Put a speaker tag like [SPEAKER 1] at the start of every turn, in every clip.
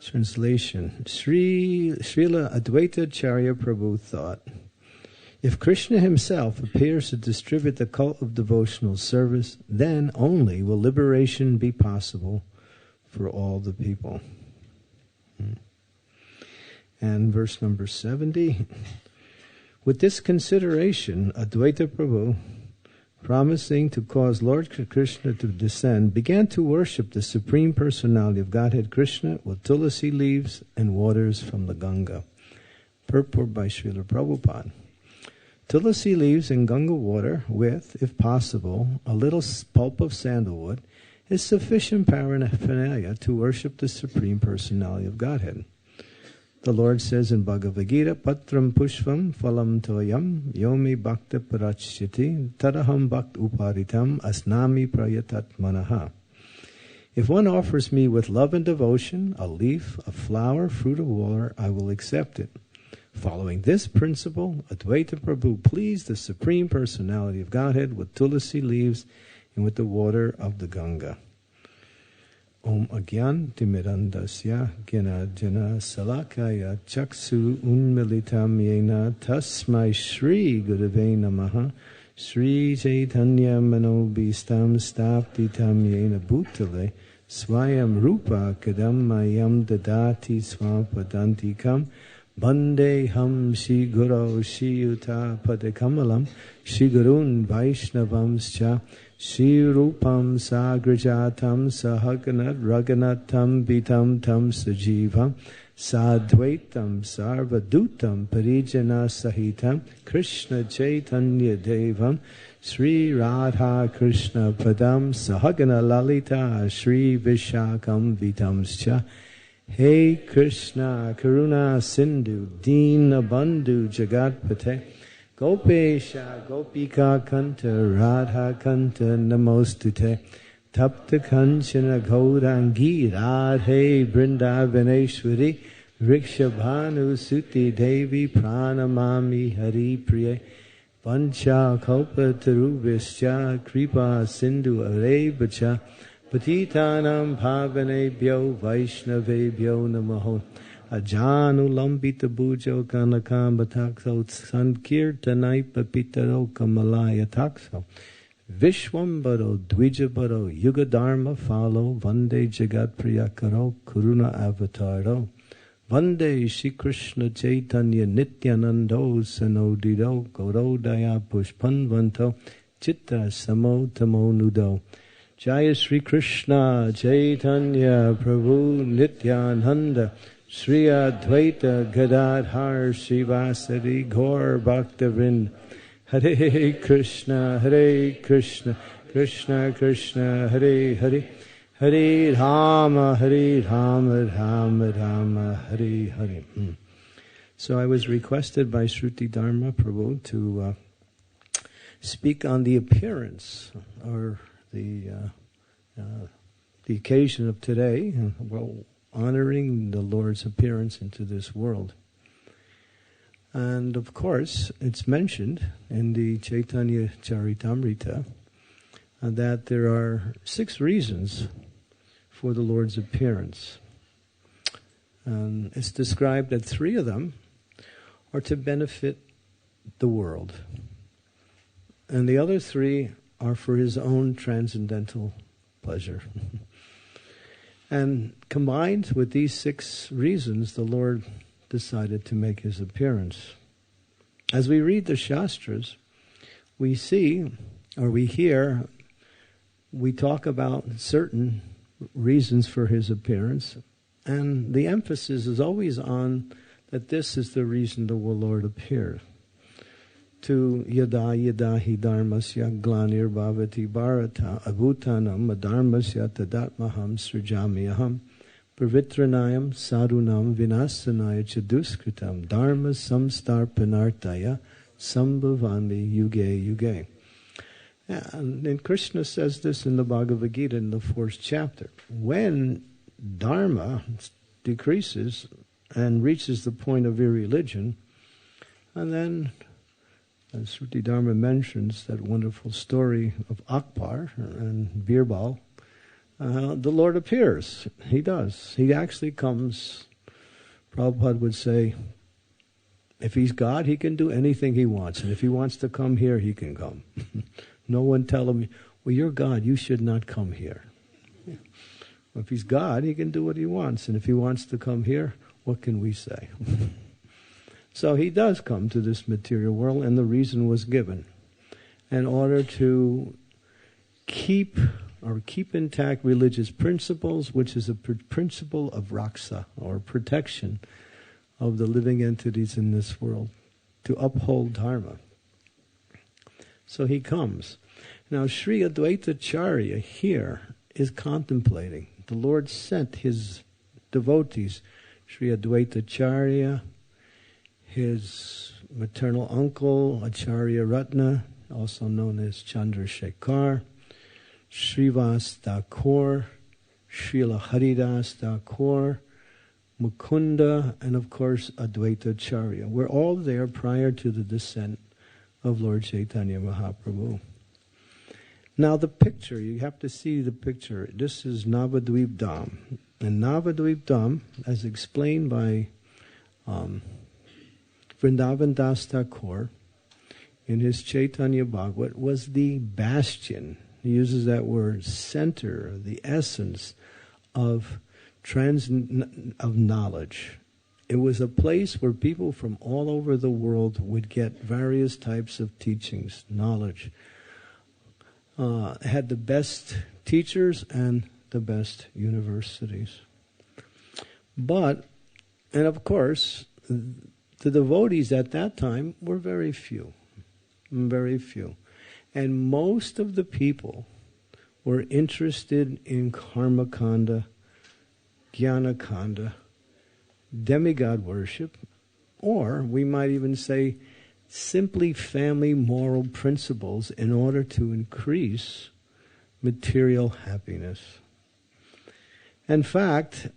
[SPEAKER 1] Translation. Srila Advaita Acharya Prabhu thought, if Krishna himself appears to distribute the cult of devotional service, then only will liberation be possible for all the people. And verse number 70. With this consideration, Advaita Prabhu, promising to cause Lord Krishna to descend, began to worship the Supreme Personality of Godhead Krishna with tulasi leaves and waters from the Ganga. Purport by Srila Prabhupada. Tulasi leaves and Ganga water with, if possible, a little pulp of sandalwood is sufficient paraphernalia to worship the Supreme Personality of Godhead. The Lord says in Bhagavad Gita, Patram Pushvam Phalam Toyam Yomi Bhakta Parachyati Tadaham Bhakt Uparitam Asnami Prayatat Manaha. If one offers me with love and devotion a leaf, a flower, fruit, or water, I will accept it. Following this principle, Advaita Prabhu pleased the Supreme Personality of Godhead with tulasi leaves and with the water of the Ganga. Om Agyan Timirandasya Gyanajana Salakaya Chaksu Unmilitam Yena Tasmai Shri Gurave Namaha Shri Chaitanya Manobhistam Staptitam Yena Bhutale Swayam Rupa Kadam Mayam Dadati Swapadantikam Bande Ham Shri Guru Shri Yuta Padakamalam Shri Gurun Vaishnavamscha Shri Rupam Sagrajatam Sahaganat Raganatam Bitam Tam Sajivam Sadvaitam Sarvadutam Parijana Sahitam Krishna Chaitanya Devam Sri Radha Krishna Padam Sahagana Lalita Sri Vishakam Vitamscha Hey Krishna Karuna Sindhu Dina Bandhu Jagatpate Gopesha Gopika Kanta Radha Kanta Namostute Tapta Kanchana Gaurangi Radhe Vrindavaneshwari Rikshabhanu Suti Devi Pranamami Hari Priye Pancha Kalpa Tarubhischa Kripa Sindhu Arebacha Patitanam Bhavanebhyo Vaishnavebhyo Namaho Ajanu Lambita Bujo Kanakam Batakso Sankirtanai Papitaro Kamalaya Takso Vishwambaro Dwijabaro Yuga Dharma Follow Vande Jagat Priyakaro Kuruna Avataro Vande Shri Krishna Chaitanya Nityanando Sanodido Gorodaya Pushpanvanto Chitta Samo Tamo Nudo Jaya Shri Krishna Chaitanya Prabhu Nityananda Shri Advaita Gadadhar Srivasadi Gaur Bhaktavind Hare Krishna Krishna Krishna Hare Hare Hare Rama Rama Rama Hare Hare. So I was requested by Shruti Dharma Prabhu to speak on the appearance or the occasion of today, well, honoring the Lord's appearance into this world. And of course, it's mentioned in the Chaitanya Charitamrita that there are 6 reasons for the Lord's appearance. And it's described that 3 of them are to benefit the world. And the other 3 are for his own transcendental pleasure. And combined with these 6 reasons, the Lord decided to make his appearance. As we read the Shastras, we see, or we hear, we talk about certain reasons for his appearance, and the emphasis is always on that this is the reason the Lord appeared. To yada hi dharmasya glanir bhavati bharata abhutanam adharmasya tadatmaham srijamyaham pravitranayam sadhunam vinasanaya chaduskritam dharma samstarpanartaya sambhavami yuge yuge. And Krishna says this in the Bhagavad Gita in the 4th chapter. When dharma decreases and reaches the point of irreligion, and then as Shruti Dharma mentions that wonderful story of Akbar and Birbal, the Lord appears. He does. He actually comes. Prabhupada would say, if he's God, he can do anything he wants. And if he wants to come here, he can come. No one tell him, well, you're God, you should not come here. Yeah. If he's God, he can do what he wants. And if he wants to come here, what can we say? So he does come to this material world, and the reason was given. In order to keep intact religious principles, which is a principle of raksa, or protection of the living entities in this world, to uphold dharma. So he comes. Now Sri Advaita Charya here is contemplating. The Lord sent his devotees, Sri Advaita Charya, his maternal uncle, Acharya Ratna, also known as Chandrasekhar, Srivas Thakur, Srila Haridas Thakur, Mukunda, and of course Advaita Charya. We're all there prior to the descent of Lord Chaitanya Mahaprabhu. Now the picture, you have to see the picture. This is Navadvip Dham. And Navadvip Dham, as explained by Vrindavan Das Thakur in his Chaitanya Bhagavat, was the bastion. He uses that word, center, the essence of knowledge. It was a place where people from all over the world would get various types of teachings, knowledge. Had the best teachers and the best universities. But, and of course, the devotees at that time were very few. Very few. And most of the people were interested in karma kanda, jnana kanda, demigod worship, or we might even say simply family moral principles in order to increase material happiness. In fact,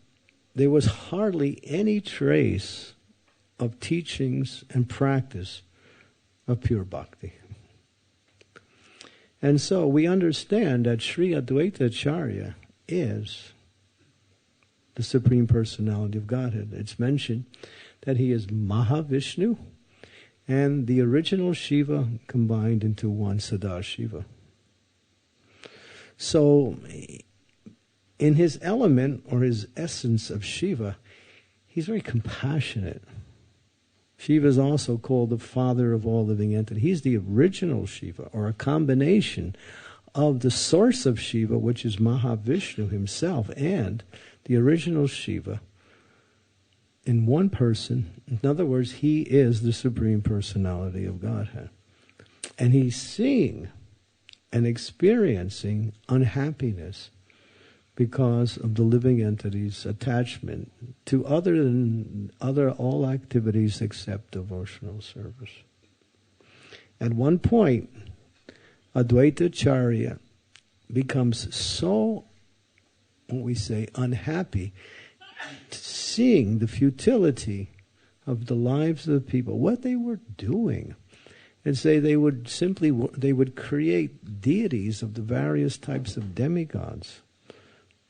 [SPEAKER 1] there was hardly any trace of teachings and practice of pure bhakti. And so we understand that Sri Advaita Acharya is the Supreme Personality of Godhead. It's mentioned that he is Mahavishnu and the original Shiva combined into one Sadashiva. So, in his element, or his essence of Shiva, he's very compassionate. Shiva is also called the father of all living entities. He's the original Shiva, or a combination of the source of Shiva, which is Mahavishnu himself, and the original Shiva in one person. In other words, he is the Supreme Personality of Godhead. And he's seeing and experiencing unhappiness because of the living entity's attachment to all activities except devotional service. At one point, Advaita Acharya becomes so, what we say, unhappy, seeing the futility of the lives of the people, what they were doing. And say they would create deities of the various types of demigods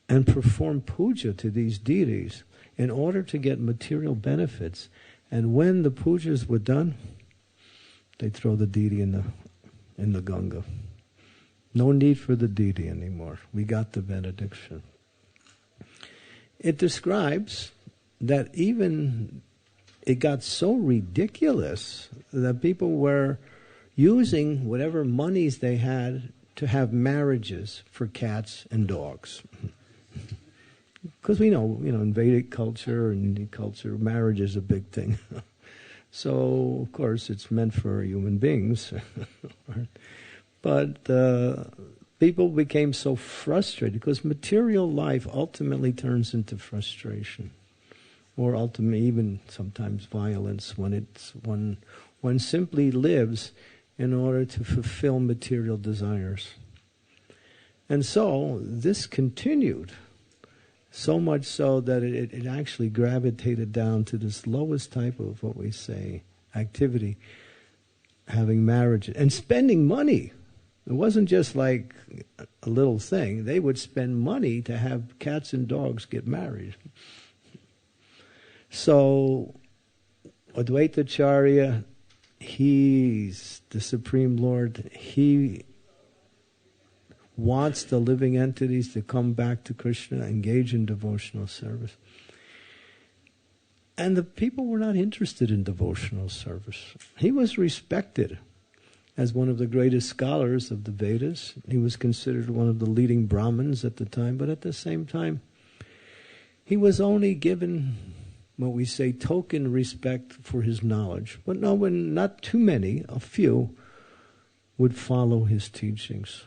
[SPEAKER 1] and perform puja to these deities in order to get material benefits. And when the pujas were done, they throw the deity in the Ganga. No need for the deity anymore. We got the benediction. It describes that even it got so ridiculous that people were using whatever monies they had to have marriages for cats and dogs. Because we know, in Vedic culture and Indian culture, marriage is a big thing. So, of course, it's meant for human beings. But people became so frustrated because material life ultimately turns into frustration, or ultimately even sometimes violence when one simply lives in order to fulfill material desires. And so this continued, so much so that it actually gravitated down to this lowest type of what we say activity, having marriage and spending money It wasn't just like a little thing. They would spend money to have cats and dogs get married. So, Advaita Acharya, he's the Supreme Lord. He wants the living entities to come back to Krishna, engage in devotional service. And the people were not interested in devotional service. He was respected as one of the greatest scholars of the Vedas. He was considered one of the leading Brahmins at the time, but at the same time, he was only given what we say token respect for his knowledge. But no one, not too many, a few, would follow his teachings.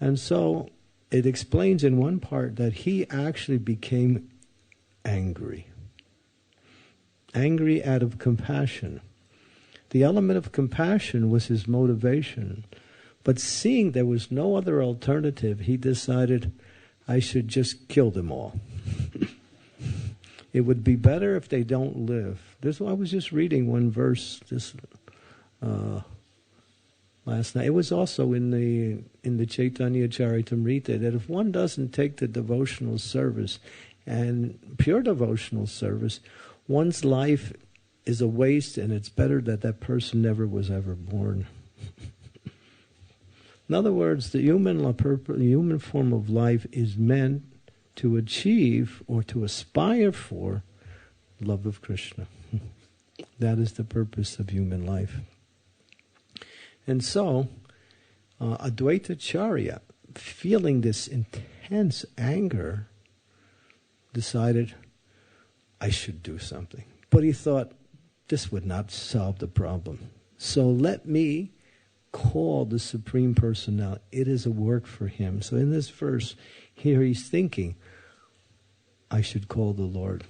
[SPEAKER 1] And so it explains in one part that he actually became angry. Angry out of compassion. The element of compassion was his motivation. But seeing there was no other alternative, he decided, I should just kill them all. It would be better if they don't live. I was just reading one verse last night. It was also in the Chaitanya Charitamrita that if one doesn't take the devotional service and pure devotional service, one's life is a waste, and it's better that that person never was ever born. In other words, the human form of life is meant to achieve or to aspire for love of Krishna. That is the purpose of human life. And so, Advaita Acharya, feeling this intense anger, decided, I should do something. But he thought, this would not solve the problem. So let me call the Supreme Personality. It is a work for him. So in this verse, here he's thinking, I should call the Lord.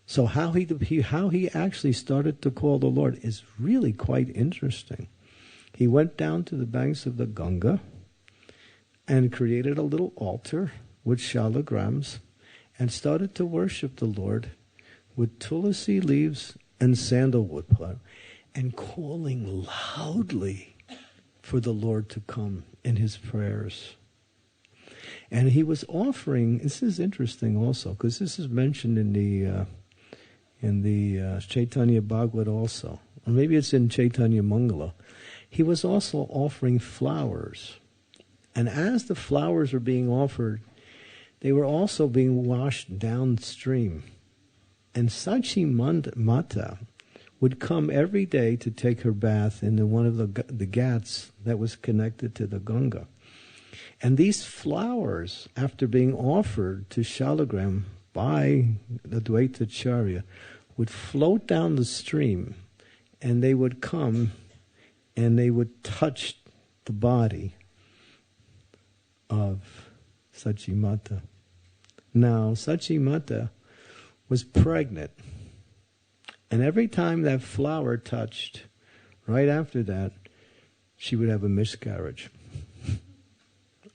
[SPEAKER 1] So how he actually started to call the Lord is really quite interesting. He went down to the banks of the Ganga and created a little altar with shalagrams and started to worship the Lord with tulsi leaves and sandalwood and calling loudly for the Lord to come in his prayers. And he was offering, this is interesting also, because this is mentioned in the Chaitanya Bhagavad also, or maybe it's in Chaitanya Mangala. He was also offering flowers. And as the flowers were being offered, they were also being washed downstream. And Sachi Mata would come every day to take her bath in one of the ghats that was connected to the Ganga. And these flowers, after being offered to Shalagram by the Advaita Acharya, would float down the stream, and they would come and they would touch the body of Sachi Mata. Now, Sachi Mata was pregnant. And every time that flower touched, right after that, she would have a miscarriage.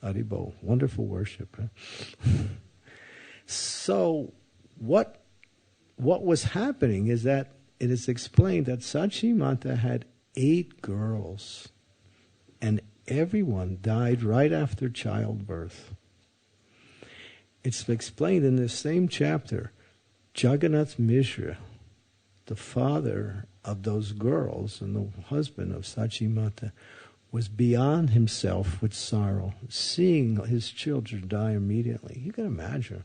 [SPEAKER 1] Haribo, wonderful worship. Huh? So, what was happening is that it is explained that Sachi Mata had 8 girls, and everyone died right after childbirth. It's explained in this same chapter. Jagannath Mishra, the father of those girls and the husband of Sachi Mata, was beyond himself with sorrow, seeing his children die immediately. You can imagine.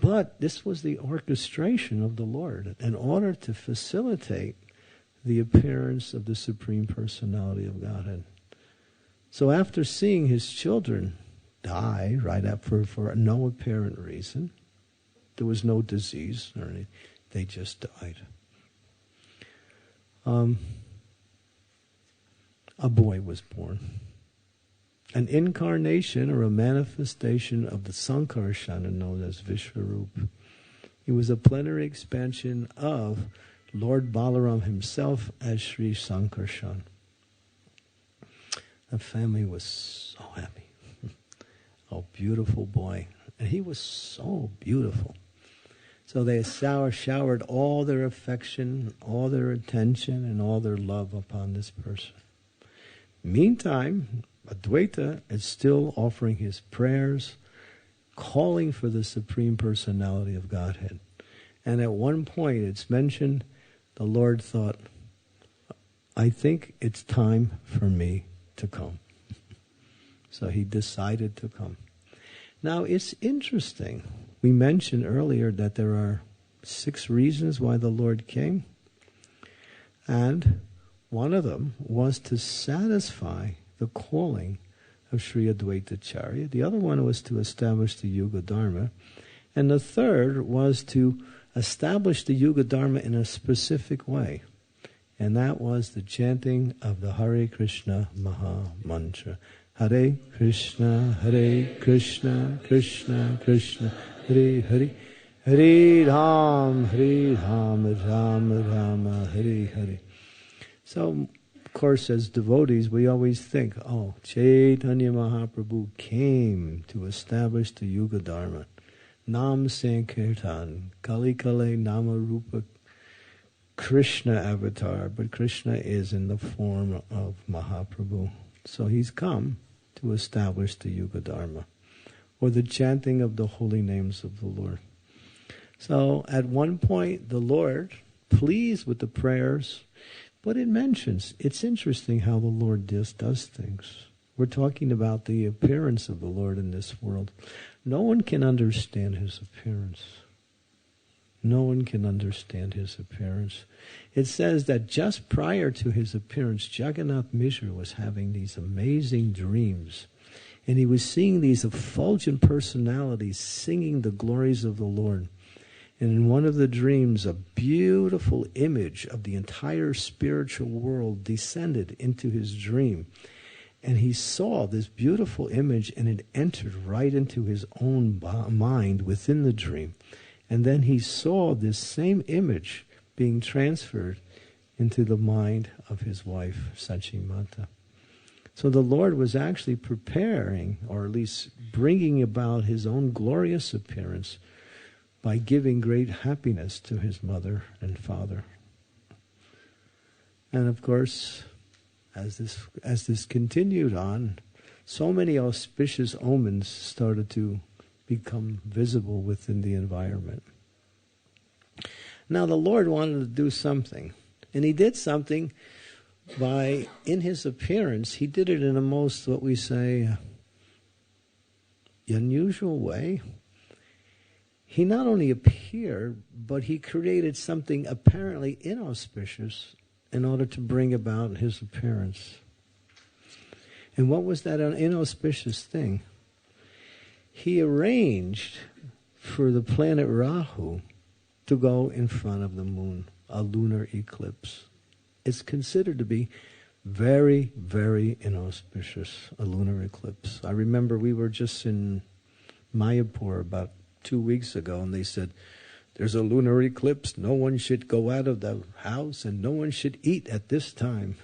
[SPEAKER 1] But this was the orchestration of the Lord in order to facilitate the appearance of the Supreme Personality of Godhead. So after seeing his children die right after for no apparent reason, there was no disease or anything, they just died. A boy was born. An incarnation or a manifestation of the Sankarsana known as Vishvarup. He was a plenary expansion of Lord Balaram himself as Sri Sankarshan. The family was so happy. Oh, beautiful boy. And he was so beautiful. So they showered all their affection, all their attention, and all their love upon this person. Meantime, Advaita is still offering his prayers, calling for the Supreme Personality of Godhead. And at one point it's mentioned, the Lord thought, I think it's time for me to come. So he decided to come. Now it's interesting. We mentioned earlier that there are 6 reasons why the Lord came. And one of them was to satisfy the calling of Sri Advaita Acharya. The other one was to establish the Yuga Dharma. And the third was to establish the Yuga Dharma in a specific way. And that was the chanting of the Hare Krishna Maha Mantra. Hare Krishna, Krishna Krishna, Hare Hare, Hare Ram, Ram Rama, Hare Hare. So, of course, as devotees, we always think, oh, Chaitanya Mahaprabhu came to establish the Yuga Dharma. Nam Sankirtan, Kali Kale Nama Rupa, Krishna avatar, but Krishna is in the form of Mahaprabhu. So he's come to establish the Yuga Dharma, or the chanting of the holy names of the Lord. So at one point, the Lord, pleased with the prayers, but it mentions, it's interesting how the Lord does things. We're talking about the appearance of the Lord in this world. No one can understand his appearance. No one can understand his appearance. It says that just prior to his appearance, Jagannath Mishra was having these amazing dreams. And he was seeing these effulgent personalities singing the glories of the Lord. And in one of the dreams, a beautiful image of the entire spiritual world descended into his dream. And he saw this beautiful image, and it entered right into his own mind within the dream. And then he saw this same image being transferred into the mind of his wife, Sachimata. So the Lord was actually preparing, or at least bringing about his own glorious appearance by giving great happiness to his mother and father. And of course, as this continued on, so many auspicious omens started to become visible within the environment. Now the Lord wanted to do something, and he did something by, in his appearance, he did it in a most, what we say, unusual way. He not only appeared, but he created something apparently inauspicious in order to bring about his appearance. And what was that inauspicious thing? He arranged for the planet Rahu to go in front of the moon, a lunar eclipse. It's considered to be very, very inauspicious, a lunar eclipse. I remember we were just in Mayapur about 2 weeks ago, and they said, there's a lunar eclipse, no one should go out of the house, and no one should eat at this time.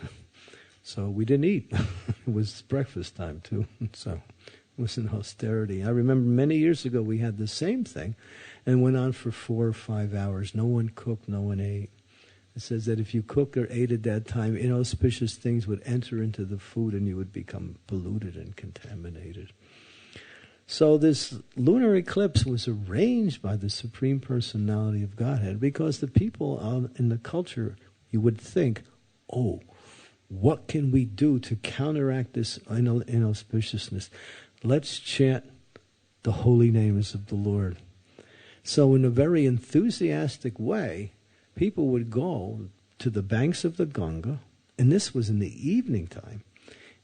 [SPEAKER 1] So we didn't eat. It was breakfast time too, so it was an austerity. I remember many years ago we had the same thing, and went on for 4 or 5 hours. No one cooked, no one ate. It says that if you cook or ate at that time, inauspicious things would enter into the food and you would become polluted and contaminated. So this lunar eclipse was arranged by the Supreme Personality of Godhead, because the people in the culture, you would think, oh, what can we do to counteract this inauspiciousness? Let's chant the holy names of the Lord. So in a very enthusiastic way, people would go to the banks of the Ganga, and this was in the evening time,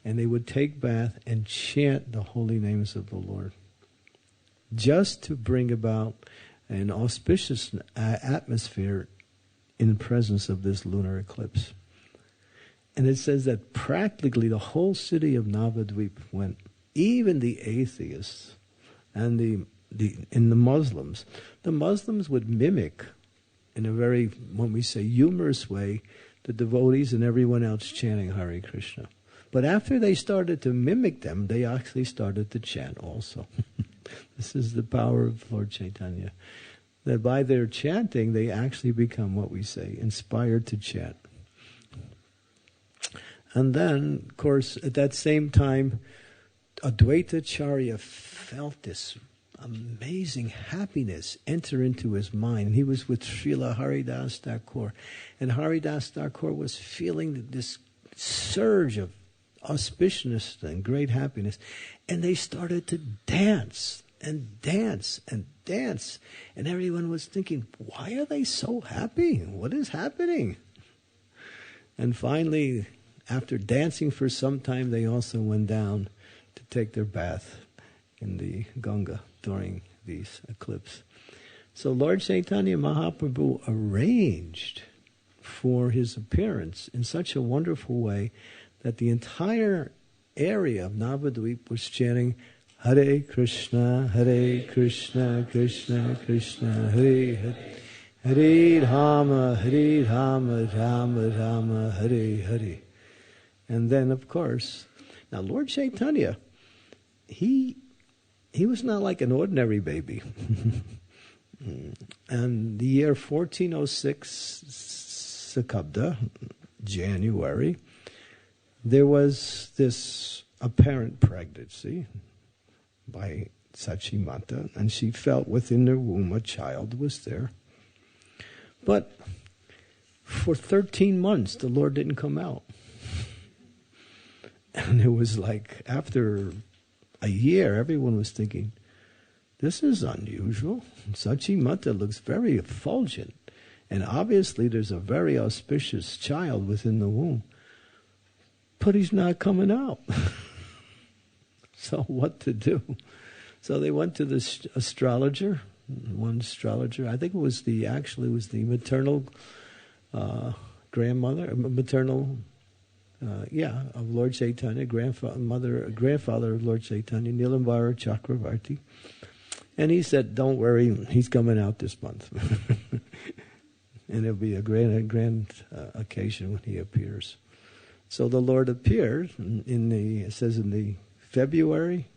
[SPEAKER 1] and they would take bath and chant the holy names of the Lord, just to bring about an auspicious atmosphere in the presence of this lunar eclipse. And it says that practically the whole city of Navadvip went, even the atheists and the Muslims. The Muslims would mimic, in a very, when we say humorous way, the devotees and everyone else chanting Hare Krishna. But after they started to mimic them, they actually started to chant also. This is the power of Lord Chaitanya. That by their chanting, they actually become, what we say, inspired to chant. And then, of course, at that same time, Advaitacharya felt this amazing happiness enter into his mind. And he was with Srila Haridas Thakur. And Haridas Thakur was feeling this surge of auspiciousness and great happiness. And they started to dance and dance and dance. And everyone was thinking, why are they so happy? What is happening? And finally, after dancing for some time, they also went down to take their bath in the Ganga during these eclipses. So Lord Chaitanya Mahaprabhu arranged for his appearance in such a wonderful way that the entire area of Navadvip was chanting Hare Krishna, Krishna Krishna, Hare Hare, Hare Rama, Rama Rama, Hare Hare. And then, of course, now Lord Chaitanya, he was not like an ordinary baby. And the year 1406, Sakabda, January, there was this apparent pregnancy by Sachimata, and she felt within her womb a child was there. But for 13 months, the Lord didn't come out. And it was like, after a year, everyone was thinking, this is unusual. Sachimata looks very effulgent. And obviously there's a very auspicious child within the womb. But he's not coming out. So what to do? So they went to this astrologer, one astrologer. I think it was the maternal grandmother, of Lord Chaitanya, grandfather of Lord Chaitanya, Nilambara Chakravarti. And he said, don't worry, he's coming out this month. And it'll be a grand occasion when he appears. So the Lord appeared in the February,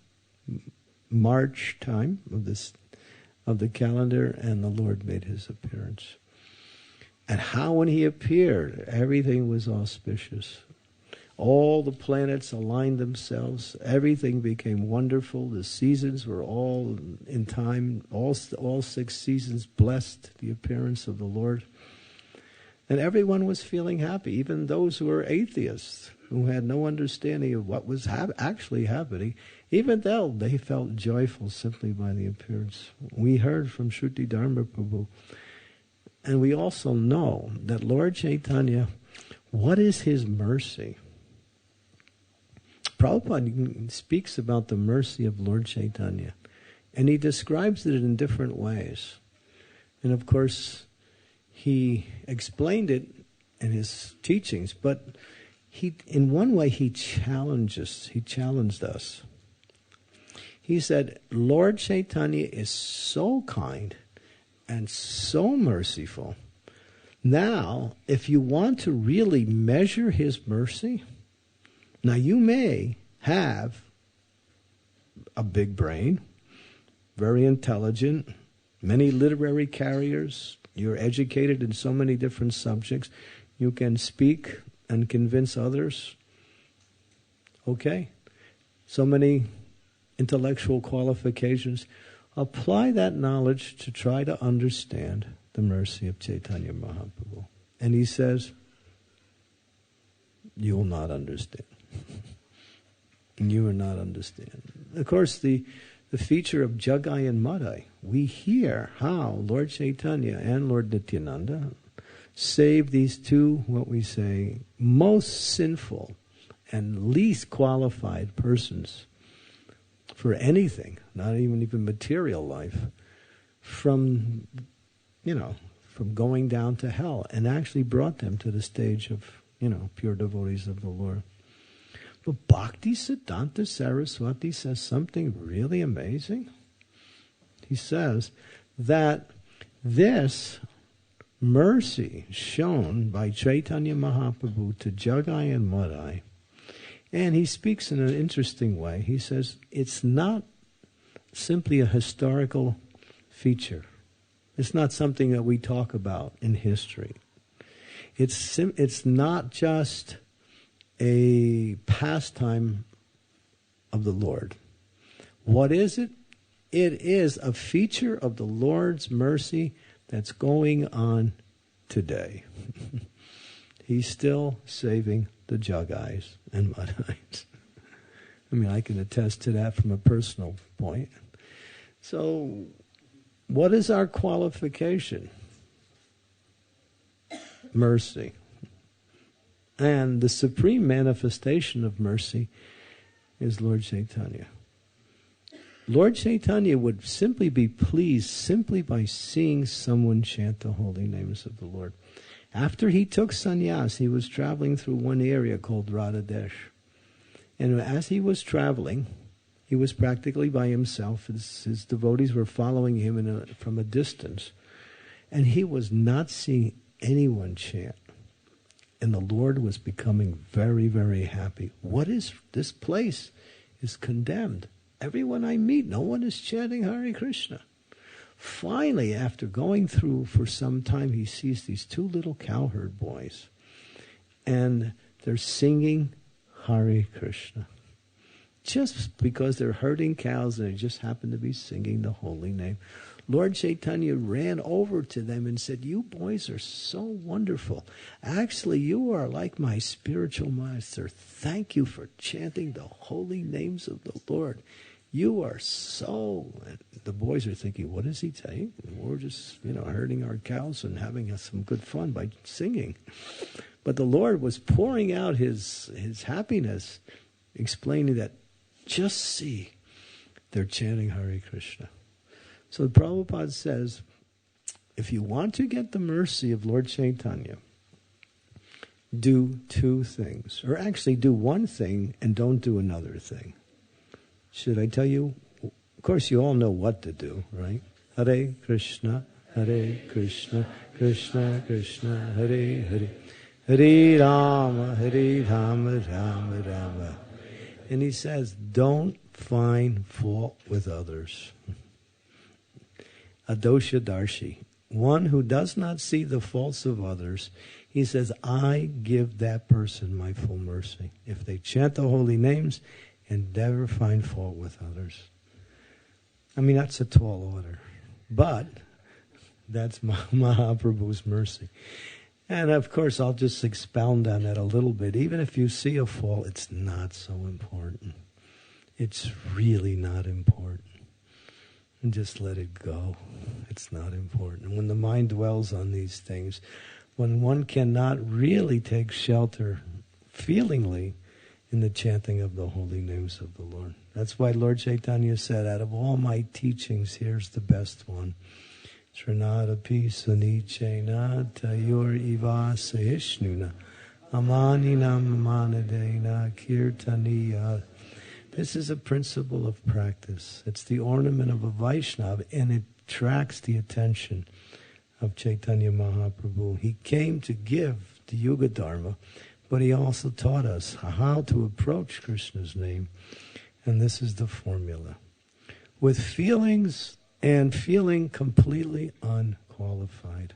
[SPEAKER 1] March time of the calendar, and the Lord made his appearance. And how when he appeared, everything was auspicious. All the planets aligned themselves. Everything became wonderful. The seasons were all in time. All 6 seasons blessed the appearance of the Lord. And everyone was feeling happy, even those who were atheists, who had no understanding of what was actually happening. Even though they felt joyful simply by the appearance. We heard from Shruti Dharma Prabhu. And we also know that Lord Chaitanya, what is his mercy? Prabhupada speaks about the mercy of Lord Chaitanya, and he describes it in different ways. And of course, he explained it in his teachings, but in one way he challenged us. He said, Lord Chaitanya is so kind and so merciful. Now, if you want to really measure his mercy, now you may have a big brain, very intelligent, many literary carriers, you're educated in so many different subjects, you can speak and convince others. Okay? So many intellectual qualifications. Apply that knowledge to try to understand the mercy of Chaitanya Mahaprabhu. And he says, you will not understand. You will not understand. Of course, the feature of Jagai and Madai, we hear how Lord Chaitanya and Lord Nityananda saved these two, what we say, most sinful and least qualified persons for anything, not even material life, from going down to hell, and actually brought them to the stage of, pure devotees of the Lord. But Bhakti Siddhanta Saraswati says something really amazing. He says that this mercy shown by Chaitanya Mahaprabhu to Jagai and Madai, and he speaks in an interesting way. He says it's not simply a historical feature. It's not something that we talk about in history. It's not just a pastime of the Lord. What is it? It is a feature of the Lord's mercy that's going on today. He's still saving the jug eyes and mud eyes. I mean, I can attest to that from a personal point. So, what is our qualification? Mercy. And the supreme manifestation of mercy is Lord Chaitanya. Lord Chaitanya would simply be pleased simply by seeing someone chant the holy names of the Lord. After he took sannyas, he was traveling through one area called Radhadesh. And as he was traveling, he was practically by himself. His devotees were following him from a distance. And he was not seeing anyone chant. And the Lord was becoming very, very happy. What is this place is condemned. Everyone I meet, no one is chanting Hare Krishna. Finally, after going through for some time, he sees these two little cowherd boys. And they're singing Hare Krishna. Just because they're herding cows and they just happen to be singing the holy name. Lord Chaitanya ran over to them and said, "You boys are so wonderful. Actually, you are like my spiritual master. Thank you for chanting the holy names of the Lord. You are so..." And the boys are thinking, what is he saying? We're just, herding our cows and having some good fun by singing. But the Lord was pouring out his happiness, explaining that, just see, they're chanting Hare Krishna. So Prabhupada says, if you want to get the mercy of Lord Chaitanya, do two things. Or actually do one thing and don't do another thing. Should I tell you? Of course, you all know what to do, right? Hare Krishna, Krishna Krishna, Hare Hare. Hare Rama, Rama Rama. And he says, don't find fault with others. Adosha Darshi, one who does not see the faults of others, he says, I give that person my full mercy. If they chant the holy names and never find fault with others. I mean, that's a tall order. But that's Mahaprabhu's mercy. And of course, I'll just expound on that a little bit. Even if you see a fault, it's not so important. It's really not important. And just let it go. It's not important. When the mind dwells on these things, when one cannot really take shelter feelingly in the chanting of the holy names of the Lord. That's why Lord Chaitanya said, out of all my teachings, here's the best one. Srinadapi sunichena tayor iva sahishnuna amaninam amanadena kirtaniya. This is a principle of practice. It's the ornament of a Vaishnava, and it attracts the attention of Chaitanya Mahaprabhu. He came to give the Yuga Dharma, but he also taught us how to approach Krishna's name. And this is the formula. With feelings and feeling completely unqualified.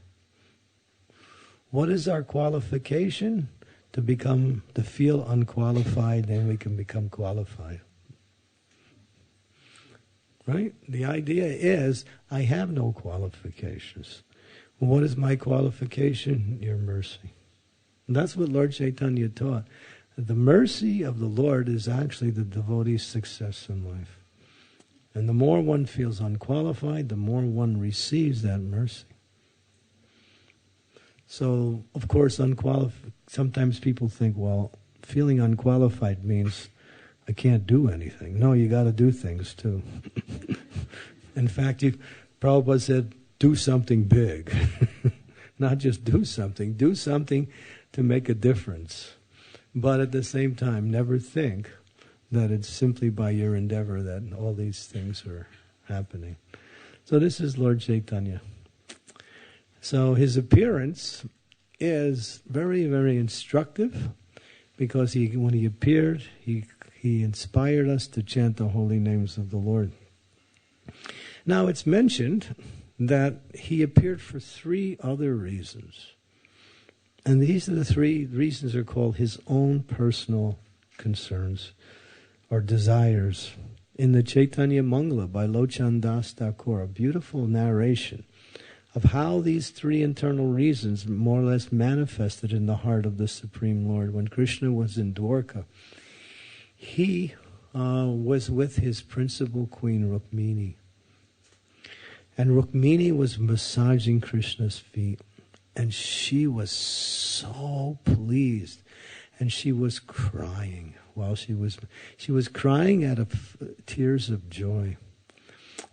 [SPEAKER 1] What is our qualification? To feel unqualified, then we can become qualified. Right? The idea is, I have no qualifications. Well, what is my qualification? Your mercy. And that's what Lord Chaitanya taught. The mercy of the Lord is actually the devotee's success in life. And the more one feels unqualified, the more one receives that mercy. So, of course, sometimes people think, well, feeling unqualified means I can't do anything. No, you got to do things too. In fact, Prabhupada said, do something big. Not just do something to make a difference. But at the same time, never think that it's simply by your endeavor that all these things are happening. So this is Lord Chaitanya. So his appearance is very, very instructive because when he appeared, he inspired us to chant the holy names of the Lord. Now it's mentioned that he appeared for 3 other reasons. And these are the three reasons are called his own personal concerns or desires. In the Chaitanya Mangala by Lochan Das Thakur, a beautiful narration of how these three internal reasons more or less manifested in the heart of the Supreme Lord. When Krishna was in Dwarka, he was with his principal queen, Rukmini. And Rukmini was massaging Krishna's feet. And she was so pleased. And she was crying while she was crying out of tears of joy.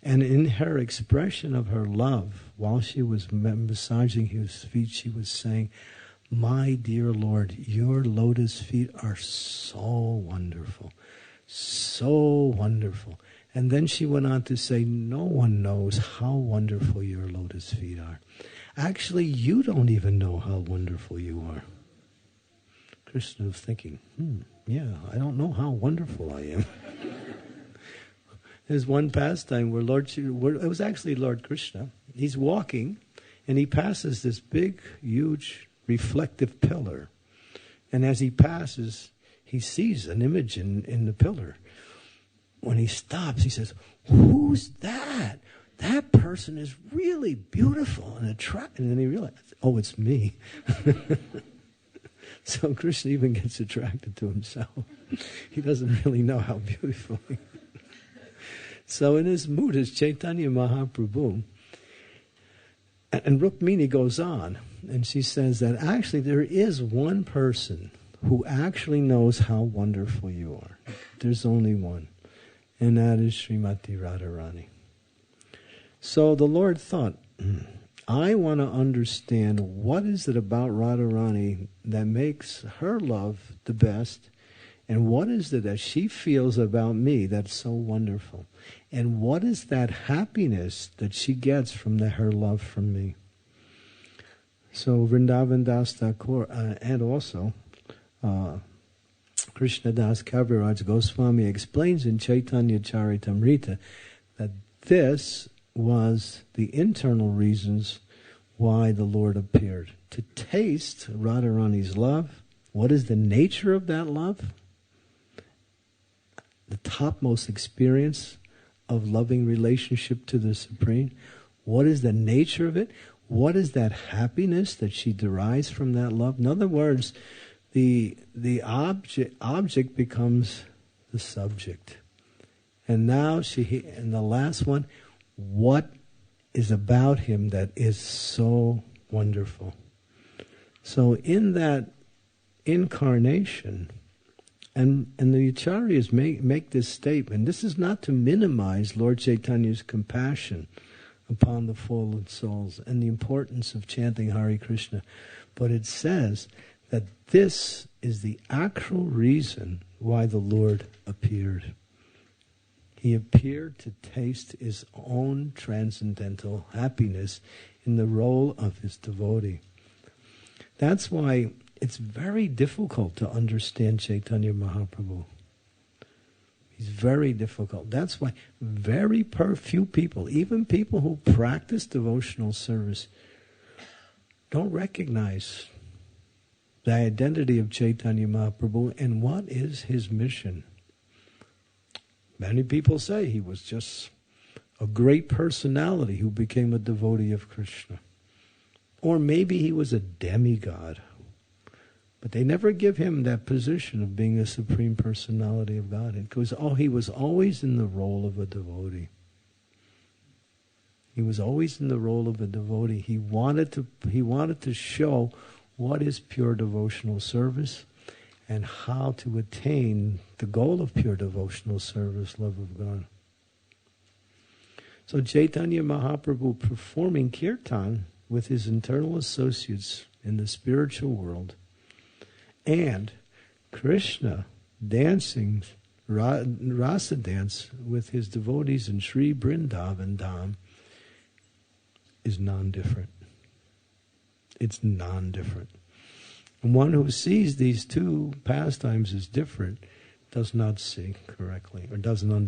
[SPEAKER 1] And in her expression of her love, while she was massaging his feet, she was saying, "My dear Lord, your lotus feet are so wonderful, so wonderful." And then she went on to say, "No one knows how wonderful your lotus feet are. Actually, you don't even know how wonderful you are." Krishna was thinking, yeah, I don't know how wonderful I am. There's one pastime where it was actually Lord Krishna. He's walking, and he passes this big, huge, reflective pillar. And as he passes, he sees an image in the pillar. When he stops, he says, "Who's that? That person is really beautiful and attractive." And then he realizes, oh, it's me. So Krishna even gets attracted to himself. He doesn't really know how beautiful he is. So in his mood as Chaitanya Mahaprabhu, and Rukmini goes on, and she says that actually there is one person who actually knows how wonderful you are. There's only one, and that is Srimati Radharani. So the Lord thought, I want to understand what is it about Radharani that makes her love the best, and what is it that she feels about me that's so wonderful? And what is that happiness that she gets from her love from me? So Vrindavan Das Thakur and also Krishna Das Kaviraj Goswami explains in Chaitanya Charitamrita that this was the internal reasons why the Lord appeared. To taste Radharani's love. What is the nature of that love? The topmost experience of loving relationship to the Supreme. What is the nature of it? What is that happiness that she derives from that love? In other words, the object becomes the subject. And now and the last one, what is about him that is so wonderful? So in that incarnation, and the Acharyas make this statement. This is not to minimize Lord Chaitanya's compassion upon the fallen souls and the importance of chanting Hare Krishna, but it says that this is the actual reason why the Lord appeared. He appeared to taste his own transcendental happiness in the role of his devotee. That's why it's very difficult to understand Chaitanya Mahaprabhu. He's very difficult. That's why very few people, even people who practice devotional service, don't recognize the identity of Chaitanya Mahaprabhu and what is his mission. Many people say he was just a great personality who became a devotee of Krishna. Or maybe he was a demigod. But they never give him that position of being a supreme personality of Godhead, because he was always in the role of a devotee. He was always in the role of a devotee. He wanted to show what is pure devotional service and how to attain the goal of pure devotional service, love of God. So Chaitanya Mahaprabhu performing kirtan with his internal associates in the spiritual world, and Krishna dancing rasa dance with his devotees in Sri Vrindavan Dham is non-different. It's non-different. And one who sees these two pastimes as different does not see correctly or doesn't understand.